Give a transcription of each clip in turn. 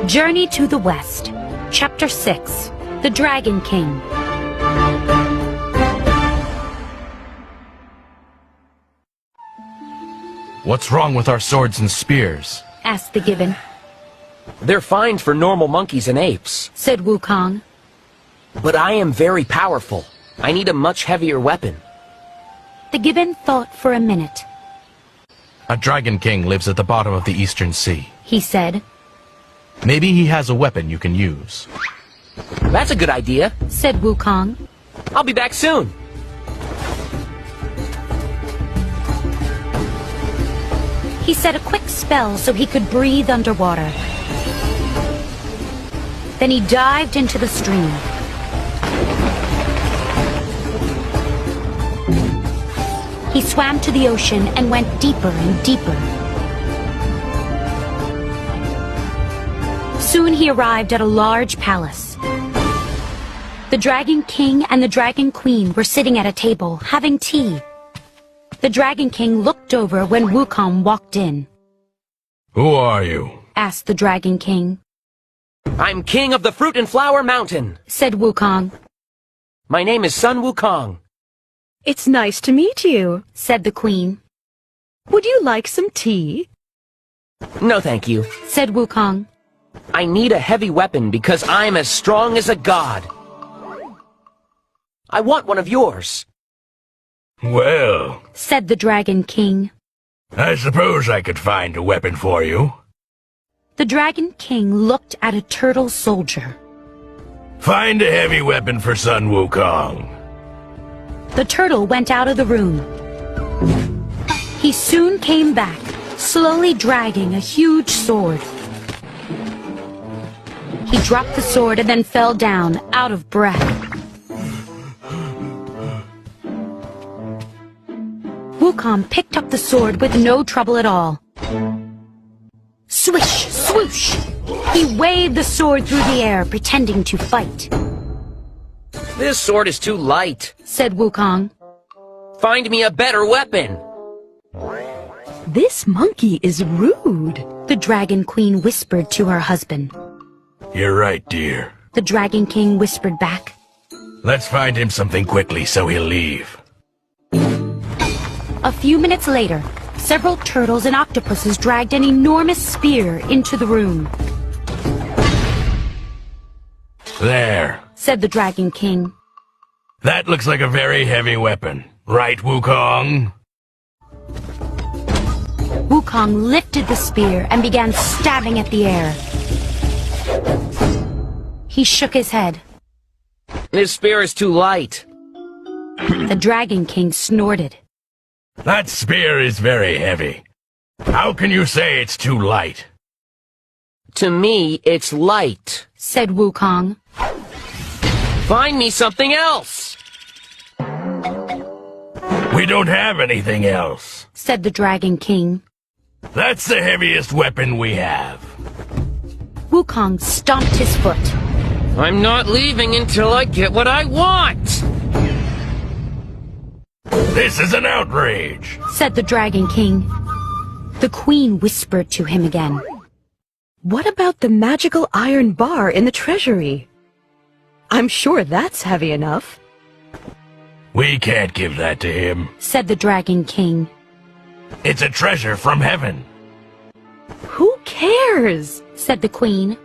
Journey to the West, Chapter 6, The Dragon King. What's wrong with our swords and spears? Asked the Gibbon. They're fine for normal monkeys and apes, Said Wukong. but I am very powerful. I need a much heavier weapon. The Gibbon thought for a minute. A Dragon King lives at the bottom of the Eastern Sea. He said. Maybe he has a weapon you can use. That's a good idea. Said Wukong. I'll be back soon. He said a quick spell so he could breathe underwater. Then he dived into the stream. He swam to the ocean and went deeper and deeper. Soon he arrived at a large palace. The Dragon King and the Dragon Queen were sitting at a table, having tea. The Dragon King looked over when Wukong walked in. Who are you? Asked the Dragon King. I'm king of the Fruit and Flower Mountain, Said Wukong. My name is Sun Wukong. It's nice to meet you, Said the Queen. Would you like some tea? No, thank you. Said Wukong. I need a heavy weapon because I'm as strong as a god. I want one of yours. Well, Said the Dragon King. I suppose I could find a weapon for you. The Dragon King looked at a turtle soldier. Find a heavy weapon for Sun Wukong. The turtle went out of the room. He soon came back, slowly dragging a huge sword. He dropped the sword and then fell down, out of breath. Wukong picked up the sword with no trouble at all. Swish, swoosh! He waved the sword through the air, pretending to fight. This sword is too light. Said Wukong. Find me a better weapon. This monkey is rude. The Dragon Queen whispered to her husband. You're right, dear. The Dragon King whispered back. Let's find him something quickly so he'll leave. A few minutes later, several turtles and octopuses dragged an enormous spear into the room. There. Said the Dragon King. That looks like a very heavy weapon. Right, Wukong? Wukong lifted the spear and began stabbing at the air. He shook his head. This spear is too light. The Dragon King snorted. That spear is very heavy. How can you say it's too light? To me, it's light. Said Wukong. Find me something else. We don't have anything else. Said the Dragon King. That's the heaviest weapon we have. Wukong stomped his foot. I'm not leaving until I get what I want. This is an outrage. Said the Dragon King. The Queen whispered to him again. What about the magical iron bar in the treasury? I'm sure that's heavy enough. We can't give that to him. Said the Dragon King. It's a treasure from heaven. Who cares? Said the Queen.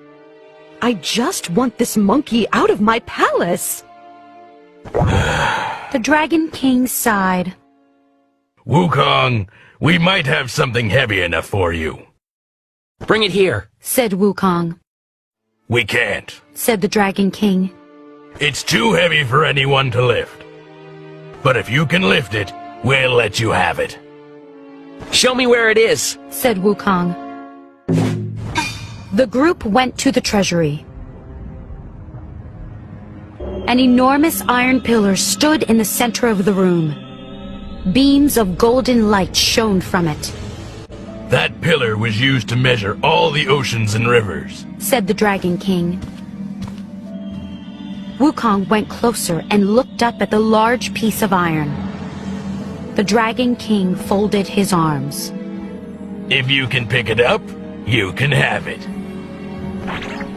I just want this monkey out of my palace. The Dragon King sighed. Wukong, we might have something heavy enough for you. Bring it here. Said Wukong. We can't. Said the Dragon King. It's too heavy for anyone to lift. But if you can lift it, we'll let you have it. Show me where it is. Said Wukong. The group went to the treasury. An enormous iron pillar stood in the center of the room. Beams of golden light shone from it. That pillar was used to measure all the oceans and rivers. Said the Dragon King. Wukong went closer and looked up at the large piece of iron. The Dragon King folded his arms. If you can pick it up, you can have it. Wukong.